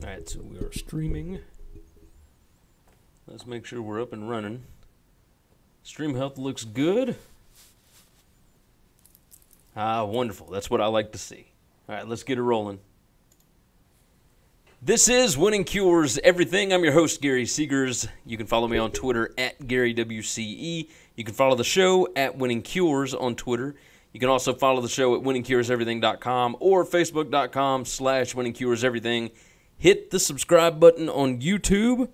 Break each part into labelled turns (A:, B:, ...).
A: All right, so we are streaming. Let's make sure we're up and running. Stream health looks good. Ah, wonderful. That's what I like to see. All right, let's get it rolling. This is Winning Cures Everything. I'm your host, Gary Seegers. You can follow me on Twitter at GaryWCE. You can follow the show at Winning Cures on Twitter. You can also follow the show at winningcureseverything.com or facebook.com/winningcureseverything. Hit the subscribe button on YouTube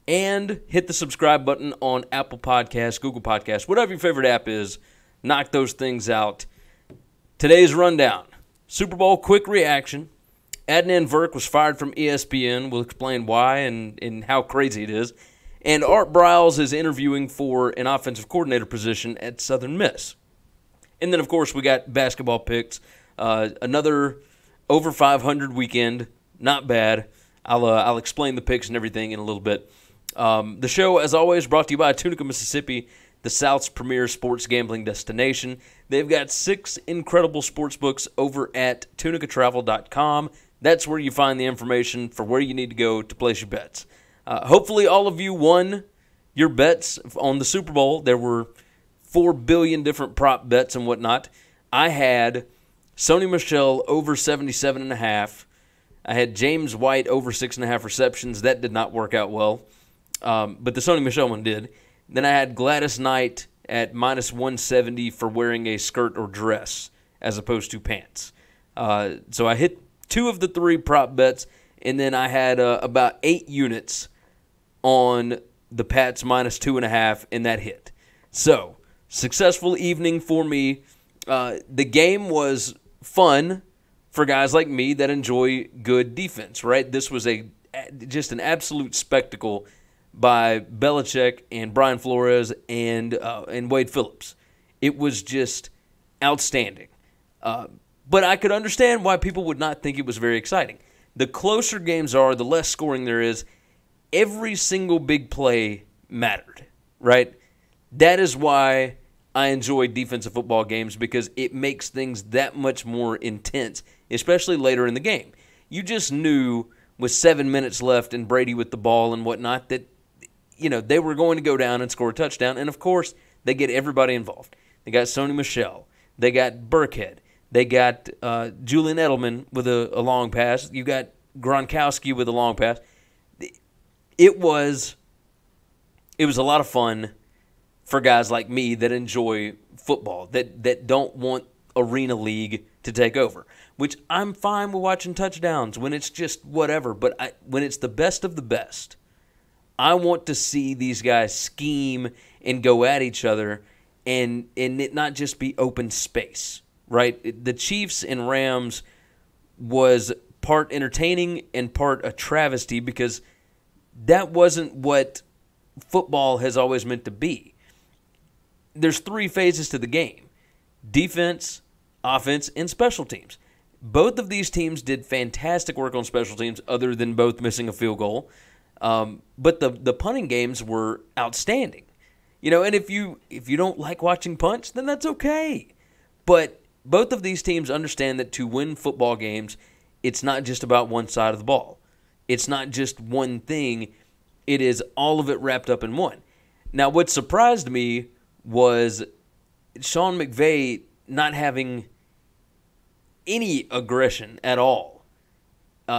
A: and hit the subscribe button on Apple Podcasts, Google Podcasts, whatever your favorite app is. Knock those things out. Today's rundown. Super Bowl quick reaction. Adnan Virk was fired from ESPN. We'll explain why and how crazy it is. And Art Briles is interviewing for an offensive coordinator position at Southern Miss. And then, of course, we got basketball picks. Another over 500 weekend. Not bad. I'll explain the picks and everything in a little bit. The show, as always, brought to you by Tunica, Mississippi, the South's premier sports gambling destination. They've got 6 incredible sports books over at tunicatravel.com. That's where you find the information for where you need to go to place your bets. Hopefully all of you won your bets on the Super Bowl. There were 4 billion different prop bets and whatnot. I had Sony Michel over 77.5. I had James White over 6.5 receptions. That did not work out well, but the Sony Michel one did. Then I had Gladys Knight at minus 170 for wearing a skirt or dress as opposed to pants. So I hit 2 of the 3 prop bets, and then I had about 8 units on the Pats minus 2.5, and that hit. So, successful evening for me. The game was fun for guys like me that enjoy good defense, right? This was just an absolute spectacle by Belichick and Brian Flores and Wade Phillips. It was just outstanding. But I could understand why people would not think it was very exciting. The closer games are, the less scoring there is. Every single big play mattered, right? That is why I enjoy defensive football games, because it makes things that much more intense, especially later in the game. You just knew with 7 minutes left and Brady with the ball and whatnot that, they were going to go down and score a touchdown. And, of course, they get everybody involved. They got Sony Michel. They got Burkhead. They got Julian Edelman with a long pass. You got Gronkowski with a long pass. It was a lot of fun for guys like me that enjoy football, that don't want Arena League to take over, which I'm fine with watching touchdowns when it's just whatever. But when it's the best of the best, I want to see these guys scheme and go at each other and it not just be open space, right? The Chiefs and Rams was part entertaining and part a travesty, because that wasn't what football has always meant to be. There's 3 phases to the game: defense, offense, and special teams. Both of these teams did fantastic work on special teams, other than both missing a field goal. But the punting games were outstanding. And if you don't like watching punts, then that's okay. But both of these teams understand that to win football games, it's not just about one side of the ball. It's not just one thing. It is all of it wrapped up in one. Now, what surprised me was Sean McVay not having any aggression at all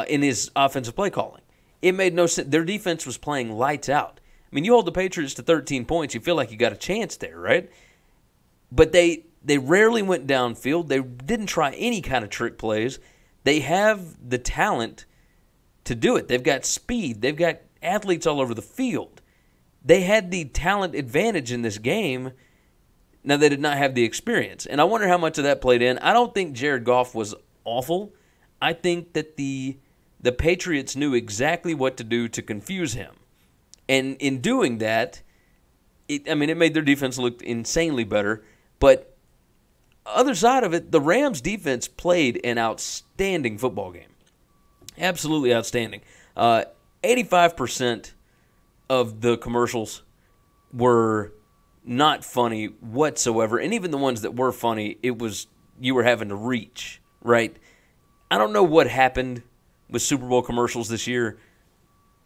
A: in his offensive play calling. It made no sense. Their defense was playing lights out. I mean, you hold the Patriots to 13 points, you feel like you got a chance there, right? But they rarely went downfield. They didn't try any kind of trick plays. They have the talent to do it. They've got speed. They've got athletes all over the field. They had the talent advantage in this game. Now, they did not have the experience. And I wonder how much of that played in. I don't think Jared Goff was awful. I think that the Patriots knew exactly what to do to confuse him. And in doing that, it made their defense look insanely better. But other side of it, the Rams' defense played an outstanding football game. Absolutely outstanding. 85% of the commercials were not funny whatsoever. And even the ones that were funny, you were having to reach, right? I don't know what happened with Super Bowl commercials this year.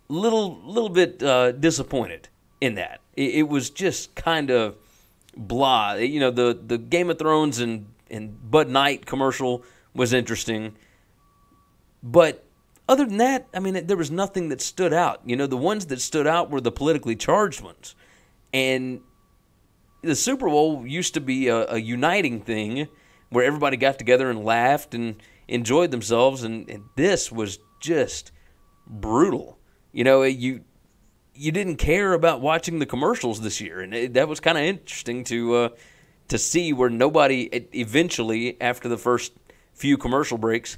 A: Little bit disappointed in that. It was just kind of blah. You know, the Game of Thrones and Bud Knight commercial was interesting. But other than that, I mean, there was nothing that stood out. You know, the ones that stood out were the politically charged ones. And the Super Bowl used to be a uniting thing where everybody got together and laughed and enjoyed themselves. And this was just brutal. You know, you didn't care about watching the commercials this year, and that was kind of interesting to see where nobody eventually, after the first few commercial breaks,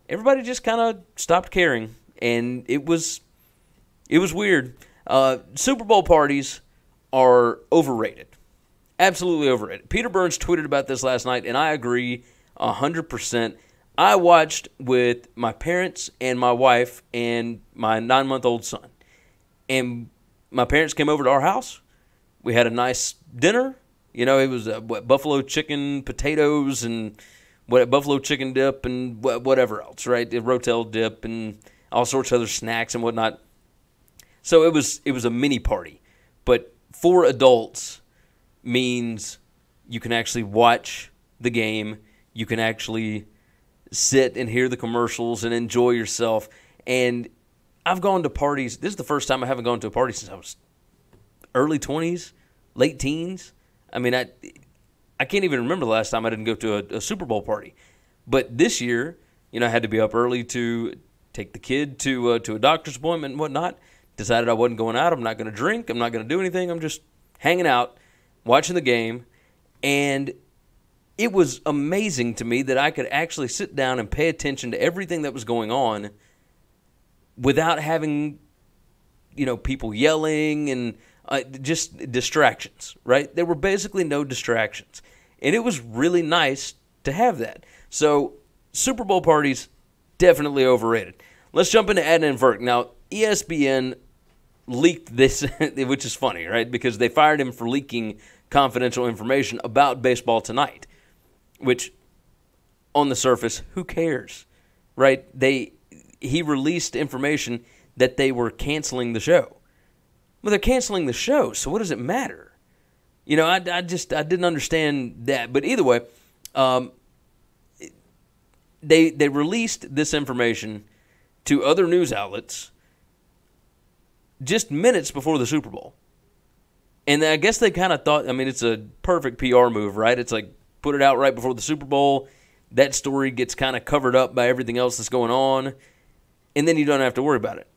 A: everybody just kind of stopped caring, and it was weird. Super Bowl parties are overrated, absolutely overrated. Peter Burns tweeted about this last night, and I agree 100%. I watched with my parents and my wife and my 9-month-old son. And my parents came over to our house. We had a nice dinner. You know, it was buffalo chicken, potatoes, and buffalo chicken dip and whatever else, right? The Rotel dip and all sorts of other snacks and whatnot. So it was a mini party. But for adults means you can actually watch the game. You can actually sit and hear the commercials and enjoy yourself. And I've gone to parties. This is the first time I haven't gone to a party since I was early 20s, late teens. I mean, I can't even remember the last time I didn't go to a Super Bowl party. But this year, you know, I had to be up early to take the kid to a doctor's appointment and whatnot. Decided I wasn't going out. I'm not going to drink. I'm not going to do anything. I'm just hanging out, watching the game. And it was amazing to me that I could actually sit down and pay attention to everything that was going on without having, you know, people yelling and just distractions, right? There were basically no distractions. And it was really nice to have that. So Super Bowl parties, definitely overrated. Let's jump into Adnan Virk. Now, ESPN leaked this, which is funny, right? Because they fired him for leaking confidential information about Baseball Tonight. Which, on the surface, who cares, right? He released information that they were canceling the show. Well, they're canceling the show, so what does it matter? You know, I didn't understand that. But either way, they released this information to other news outlets just minutes before the Super Bowl. And I guess they kind of thought, I mean, it's a perfect PR move, right? It's like, put it out right before the Super Bowl. That story gets kind of covered up by everything else that's going on, and then you don't have to worry about it.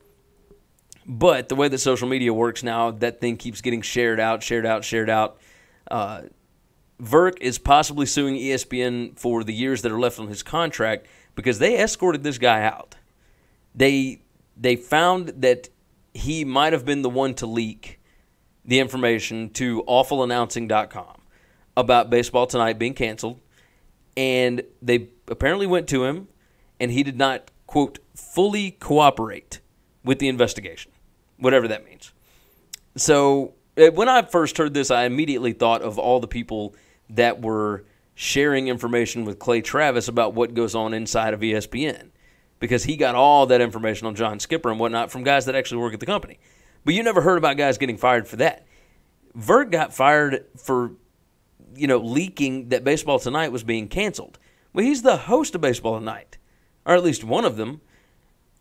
A: But the way that social media works now, that thing keeps getting shared out. Virk is possibly suing ESPN for the years that are left on his contract because they escorted this guy out. They found that he might have been the one to leak the information to awfulannouncing.com. about Baseball Tonight being canceled, and they apparently went to him, and he did not, quote, fully cooperate with the investigation, whatever that means. So when I first heard this, I immediately thought of all the people that were sharing information with Clay Travis about what goes on inside of ESPN, because he got all that information on John Skipper and whatnot from guys that actually work at the company. But you never heard about guys getting fired for that. Virk got fired for, you know, leaking that Baseball Tonight was being canceled. Well, he's the host of Baseball Tonight, or at least one of them,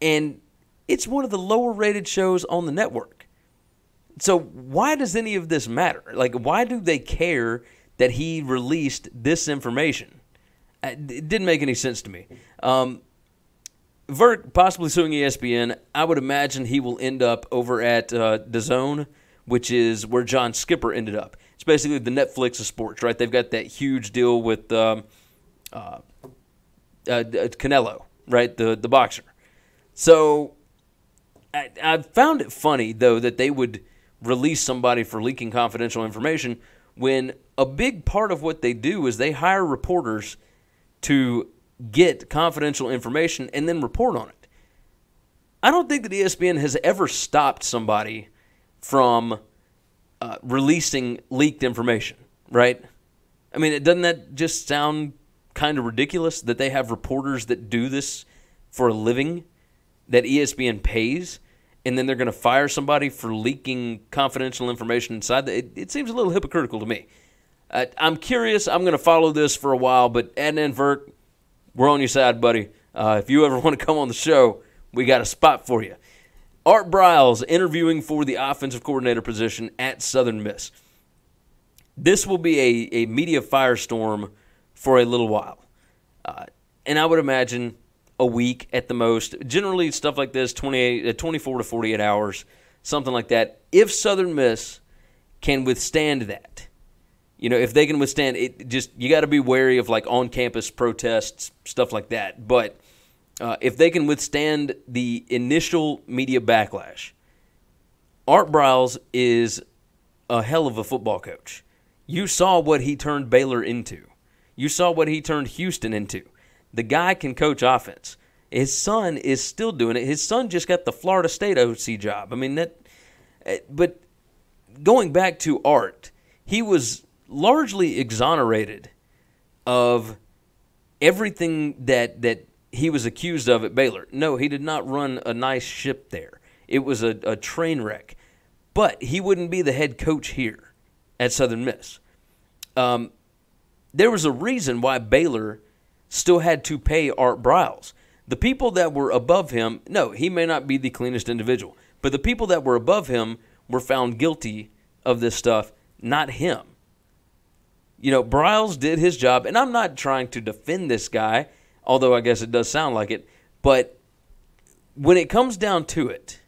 A: and it's one of the lower-rated shows on the network. So why does any of this matter? Like, why do they care that he released this information? It didn't make any sense to me. Virk possibly suing ESPN. I would imagine he will end up over at DAZN, which is where John Skipper ended up. It's basically the Netflix of sports, right? They've got that huge deal with Canelo, right, the boxer. So I found it funny, though, that they would release somebody for leaking confidential information when a big part of what they do is they hire reporters to get confidential information and then report on it. I don't think that ESPN has ever stopped somebody from releasing leaked information, right? I mean, doesn't that just sound kind of ridiculous that they have reporters that do this for a living? that ESPN pays, and then they're going to fire somebody for leaking confidential information inside. It seems a little hypocritical to me. I'm curious. I'm going to follow this for a while, but Adnan Virk, we're on your side, buddy. If you ever want to come on the show, we got a spot for you. Art Briles interviewing for the offensive coordinator position at Southern Miss. This will be a media firestorm for a little while. And I would imagine a week at the most. Generally, stuff like this, 24 to 48 hours, something like that. If Southern Miss can withstand that, if they can withstand it, you got to be wary of like on-campus protests, stuff like that. But if they can withstand the initial media backlash, Art Briles is a hell of a football coach. You saw what he turned Baylor into. You saw what he turned Houston into. The guy can coach offense. His son is still doing it. His son just got the Florida State OC job. I mean, but going back to Art, he was largely exonerated of everything that he was accused of at Baylor. No, he did not run a nice ship there. It was a train wreck. But he wouldn't be the head coach here at Southern Miss. There was a reason why Baylor still had to pay Art Briles. The people that were above him, no, he may not be the cleanest individual, but the people that were above him were found guilty of this stuff, not him. Briles did his job, and I'm not trying to defend this guy, although I guess it does sound like it, but when it comes down to it,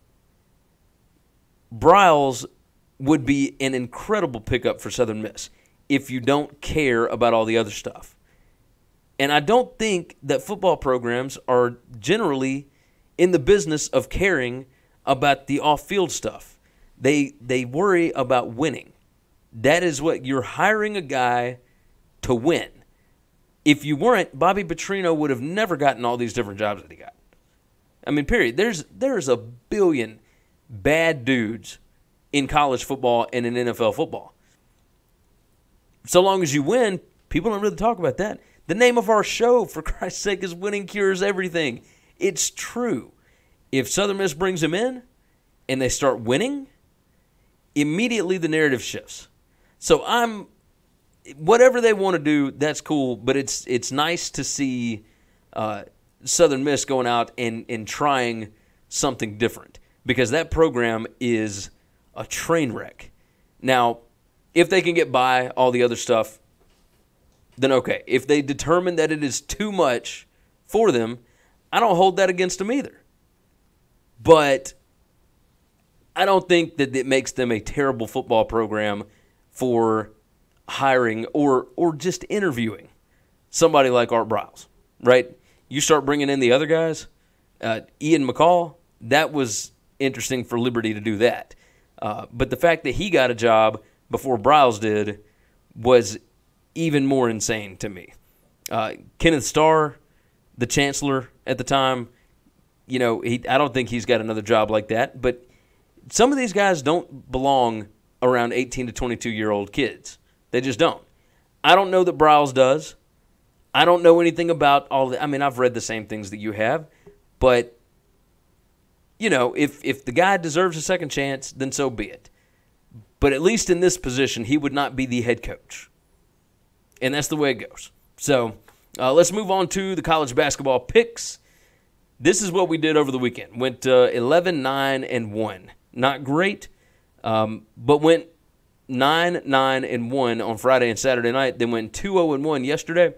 A: Briles would be an incredible pickup for Southern Miss if you don't care about all the other stuff. And I don't think that football programs are generally in the business of caring about the off-field stuff. They worry about winning. That is what you're hiring a guy to win. If you weren't, Bobby Petrino would have never gotten all these different jobs that he got. I mean, period. There's a billion bad dudes in college football and in NFL football. So long as you win, people don't really talk about that. The name of our show, for Christ's sake, is Winning Cures Everything. It's true. If Southern Miss brings him in and they start winning, immediately the narrative shifts. So whatever they want to do, that's cool, but it's nice to see Southern Miss going out and trying something different, because that program is a train wreck. Now, if they can get by all the other stuff, then okay. If they determine that it is too much for them, I don't hold that against them either. But I don't think that it makes them a terrible football program for hiring or just interviewing somebody like Art Briles, right? You start bringing in the other guys, Ian McCall, that was interesting for Liberty to do that. But the fact that he got a job before Briles did was even more insane to me. Kenneth Starr, the chancellor at the time, I don't think he's got another job like that. But some of these guys don't belong around 18 to 22-year-old kids. They just don't. I don't know that Briles does. I don't know anything about all the. I mean, I've read the same things that you have. But, if the guy deserves a second chance, then so be it. But at least in this position, he would not be the head coach. And that's the way it goes. So let's move on to the college basketball picks. This is what we did over the weekend. Went 11-9-1. Not great, but went 9-9-1 on Friday and Saturday night. Then went 2-0-1 yesterday.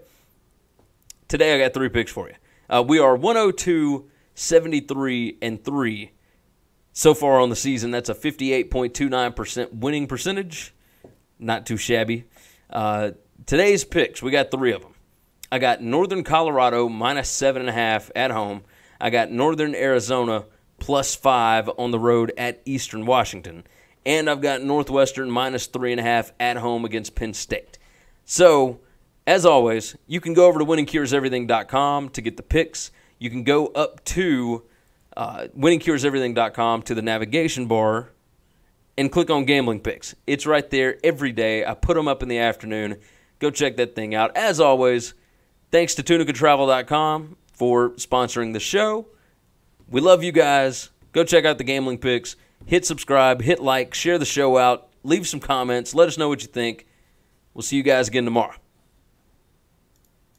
A: Today I got 3 picks for you. We are 102-73-3 so far on the season. That's a 58.29% winning percentage. Not too shabby. Today's picks, we got 3 of them. I got Northern Colorado minus 7.5 at home. I got Northern Arizona plus 5 on the road at Eastern Washington. And I've got Northwestern minus 3.5 at home against Penn State. So, as always, you can go over to winningcureseverything.com to get the picks. You can go up to winningcureseverything.com to the navigation bar and click on Gambling Picks. It's right there every day. I put them up in the afternoon. Go check that thing out. As always, thanks to tunicatravel.com for sponsoring the show. We love you guys. Go check out the Gambling Picks. Hit subscribe, hit like, share the show out, leave some comments, let us know what you think. We'll see you guys again tomorrow.